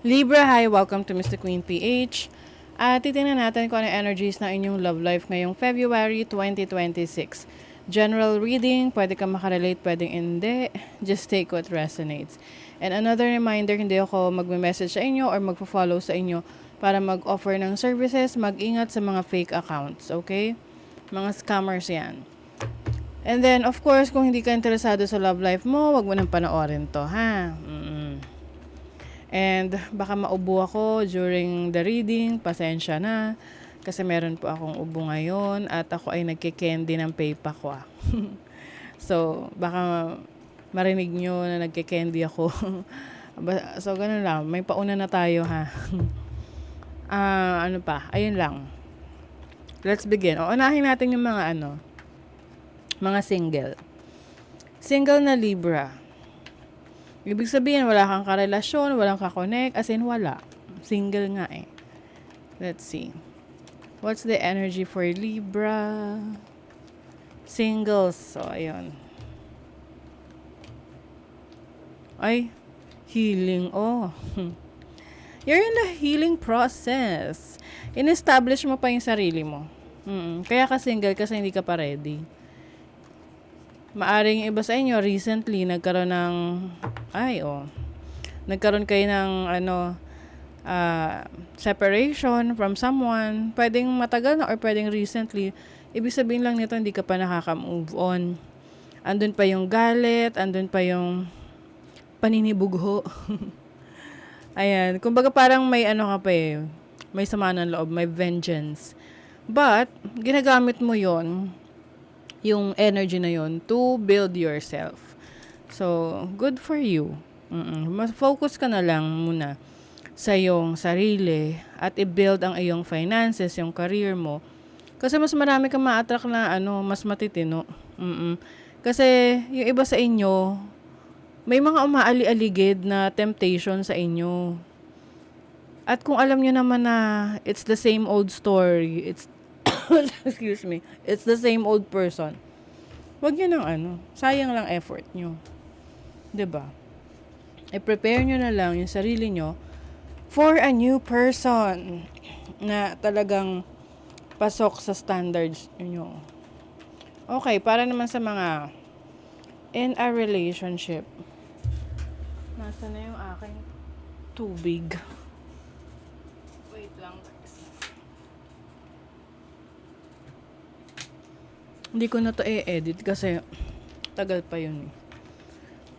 Libra, hi! Welcome to Mr. Queen PH. At titingnan natin kung ano energies ng inyong love life ngayong February 2026. General reading, pwede ka makarelate, pwedeng hindi. Just take what resonates. And another reminder, hindi ako magme-message sa inyo or magpo-follow sa inyo para mag-offer ng services. Mag-ingat sa mga fake accounts, okay? Mga scammers yan. And then, of course, kung hindi ka interesado sa love life mo, wag mo nang panoorin to, ha? And baka maubo ako during the reading, pasensya na. Kasi meron po akong ubo ngayon at ako ay nagke-candy ng pepa ko. So, baka marinig nyo na nagke-candy ako. So, ganun lang. May pauna na tayo, ha? Ano pa? Ayun lang. Let's begin. O, unahin natin yung mga single. Single na Libra. Ibig sabihin, wala kang karelasyon, walang kakonek, as in wala. Single nga eh. Let's see. What's the energy for Libra? Singles. So, ayun. Ay, healing. Oh. You're in the healing process. In-establish mo pa yung sarili mo. Kaya ka single kasi hindi ka pa ready. Maaring iba sa inyo, recently, nagkaroon kayo ng, separation from someone. Pwedeng matagal na or pwedeng recently. Ibig sabihin lang nito, hindi ka pa nakaka-move on. Andun pa yung galit, andun pa yung paninibugho. Ayan. Kumbaga parang may may sama ng loob, may vengeance. But, ginagamit mo yon yung energy na yon to build yourself. So, good for you. Mas focus ka na lang muna sa iyong sarili at i-build ang iyong finances, yung career mo. Kasi mas marami kang ma-attract na mas matitino. Kasi yung iba sa inyo, may mga umaali-aligid na temptation sa inyo. At kung alam nyo naman na it's the same old story, it's excuse me, it's the same old person. Wag nyo nang sayang lang effort nyo. 'Di ba? I-prepare nyo na lang yung sarili nyo for a new person na talagang pasok sa standards nyo. Okay, para naman sa mga in a relationship. Nasaan na yung aking tubig? Wait lang, guys. Hindi ko na to i-edit kasi tagal pa yun.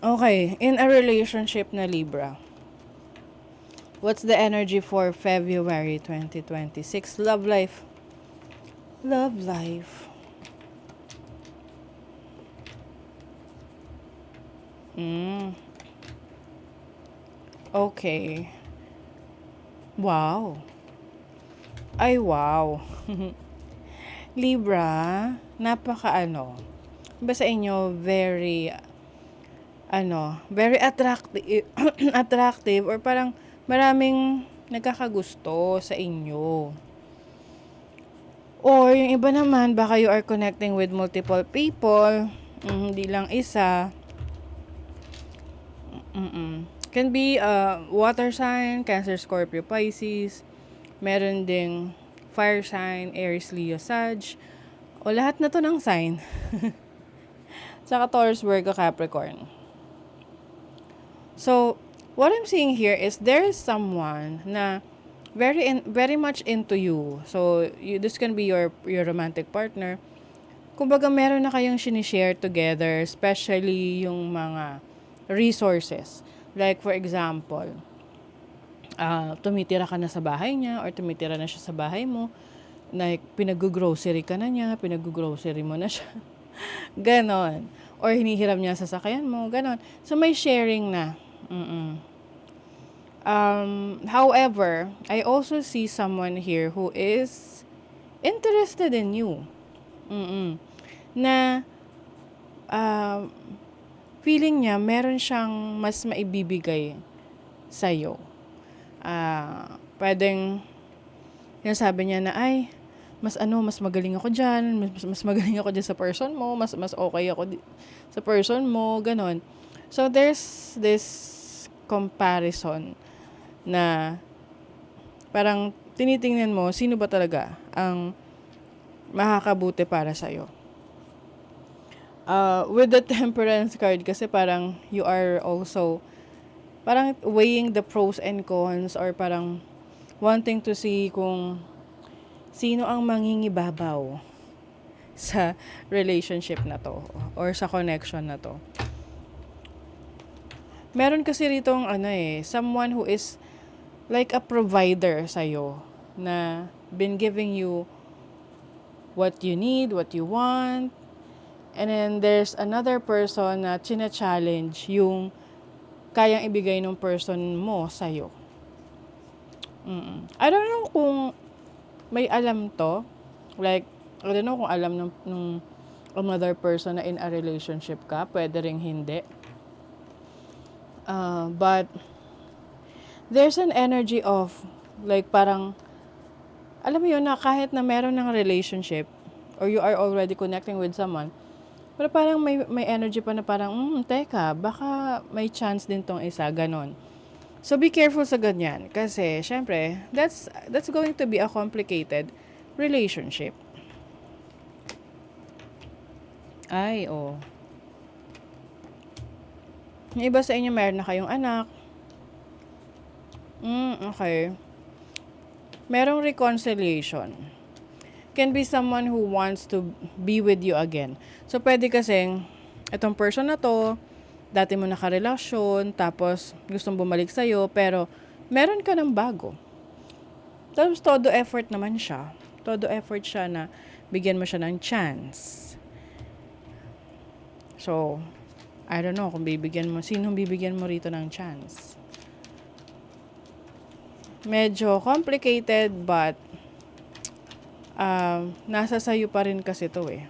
Okay, in a relationship na Libra. What's the energy for February 2026? Love life. Love life. Okay. Wow. Ay, wow. Libra, ba sa inyo, very attractive, attractive or parang maraming nagkakagusto sa inyo. Or yung iba naman, baka you are connecting with multiple people, hindi lang isa. Can be water sign, Cancer, Scorpio, Pisces. Meron ding fire sign, Aries, Leo, Sag. O lahat na to ng sign. Saka Taurus, Virgo, Capricorn. So, what I'm seeing here is there is someone na very much into you. So, this can be your romantic partner. Kumbaga, meron na kayong sinishare together, especially yung mga resources. Like, for example, tumitira ka na sa bahay niya or tumitira na siya sa bahay mo. Like, pinag-grocery ka na niya, pinag-grocery mo na siya. Ganon. Or hinihiram niya sa sasakyan mo, ganon. So, may sharing na. However, I also see someone here who is interested in you. Na feeling niya meron siyang mas maibibigay sa'yo. Pwedeng yung sabi niya na mas magaling ako dyan, mas magaling ako dyan sa person mo, mas okay ako sa person mo, ganon. So, there's this comparison na parang tinitingnan mo sino ba talaga ang makakabuti para sa'yo. With the temperance card kasi parang you are also parang weighing the pros and cons or parang wanting to see kung sino ang mangingibabaw sa relationship na to or sa connection na to. Meron kasi ritong someone who is like a provider sa'yo na been giving you what you need, what you want. And then there's another person na china-challenge yung kayang ibigay ng person mo sa'yo. I don't know kung may alam to. Like, I don't know kung alam ng another person na in a relationship ka. Pwede ring hindi. But there's an energy of like parang alam mo yun na kahit na meron ng relationship or you are already connecting with someone, pero parang may energy pa na parang, teka, baka may chance din tong isa, ganon. So, be careful sa ganyan. Kasi, syempre, that's going to be a complicated relationship. Ay, oh. Yung iba sa inyo, meron na kayong anak. Okay. Merong reconciliation. Can be someone who wants to be with you again. So, pwede kasing, itong person na to, dati mo nakarelasyon, tapos gustong bumalik sa'yo, pero meron ka ng bago. Tapos, todo effort naman siya. Todo effort siya na bigyan mo siya ng chance. So, I don't know kung sinong bibigyan mo rito ng chance. Medyo complicated, but nasa sayo pa rin kasi to eh.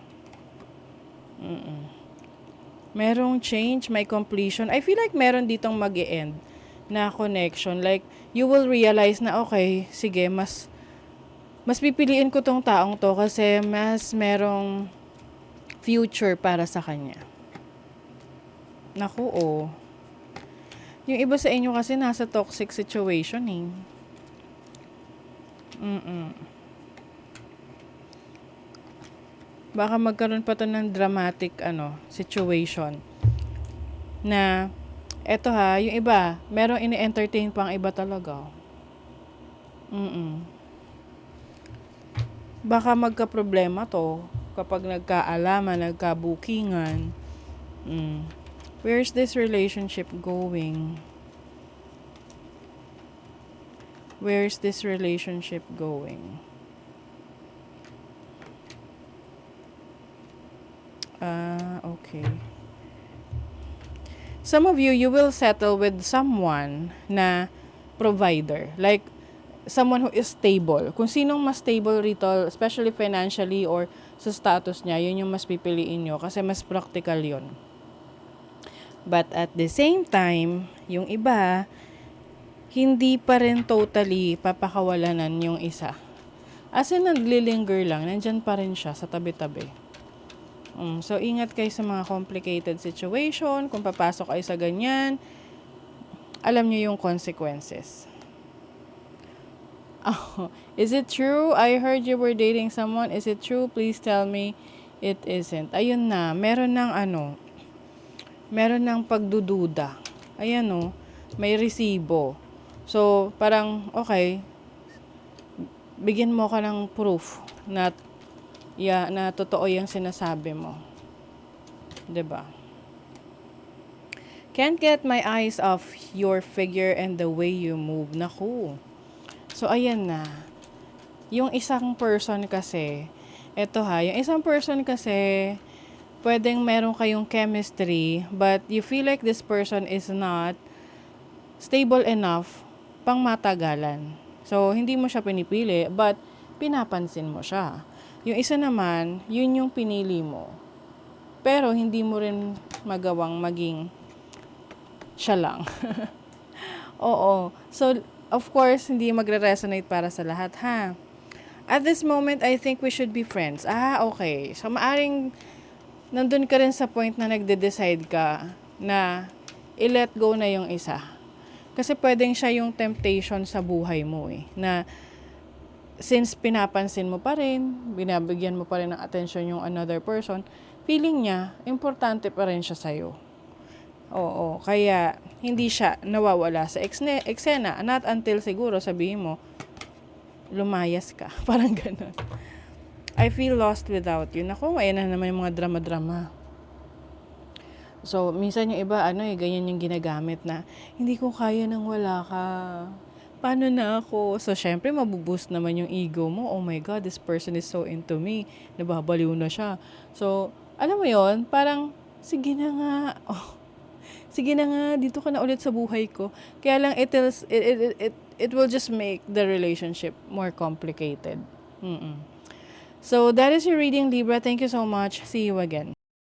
Merong change, may completion. I feel like meron ditong mag-e-end na connection. Like, you will realize na okay, sige, mas pipiliin ko tong taong to kasi mas merong future para sa kanya. Naku, oh. Yung iba sa inyo kasi nasa toxic situation eh. Baka magkaroon pa to ng dramatic situation na eto yung iba merong ini-entertain pang iba talaga. Baka magka-problema to kapag nagkaalaman, nagkabukingan. Where's this relationship going? Where's this relationship going? Okay. Some of you will settle with someone na provider. Like, someone who is stable. Kung sinong mas stable rito, especially financially or sa status niya, yun yung mas pipiliin nyo kasi mas practical yun. But at the same time, yung iba, hindi pa rin totally papakawalanan yung isa. As in, naglilinger lang, nandyan pa rin siya sa tabi-tabi. So, ingat kayo sa mga complicated situation. Kung papasok kayo sa ganyan, alam nyo yung consequences. Oh, is it true? I heard you were dating someone. Is it true? Please tell me it isn't. Ayun na, meron ng pagdududa. Ayan may resibo. So, parang, okay, bigyan mo ka ng proof na totoo yung sinasabi mo. 'Di ba? Can't get my eyes off your figure and the way you move. Naku. So, ayan na. Yung isang person kasi, yung isang person kasi, pwedeng meron kayong chemistry, but you feel like this person is not stable enough pang matagalan. So, hindi mo siya pinipili, but pinapansin mo siya. Yung isa naman, yun yung pinili mo. Pero, hindi mo rin magawang maging siya lang. Oo. So, of course, hindi magre-resonate para sa lahat, ha? At this moment, I think we should be friends. Okay. So, maaring nandun ka rin sa point na nagde-decide ka na i-let go na yung isa. Kasi pwedeng siya yung temptation sa buhay mo eh. Na since pinapansin mo pa rin, binabigyan mo pa rin ng attention yung another person, feeling niya, importante pa rin siya sa'yo. Oo, kaya hindi siya nawawala sa eksena. Not until siguro sabihin mo, lumayas ka. Parang ganun. I feel lost without you. Naku, ayan na naman yung mga drama-drama. So, minsan yung iba, ganyan yung ginagamit na, hindi ko kaya nang wala ka. Paano na ako? So, syempre, mabuboost naman yung ego mo. Oh my God, this person is so into me. Nababaliw na siya. So, alam mo yon, parang, sige na nga. Oh, sige na nga, dito ka na ulit sa buhay ko. Kaya lang, it will just make the relationship more complicated. So, that is your reading, Libra. Thank you so much. See you again.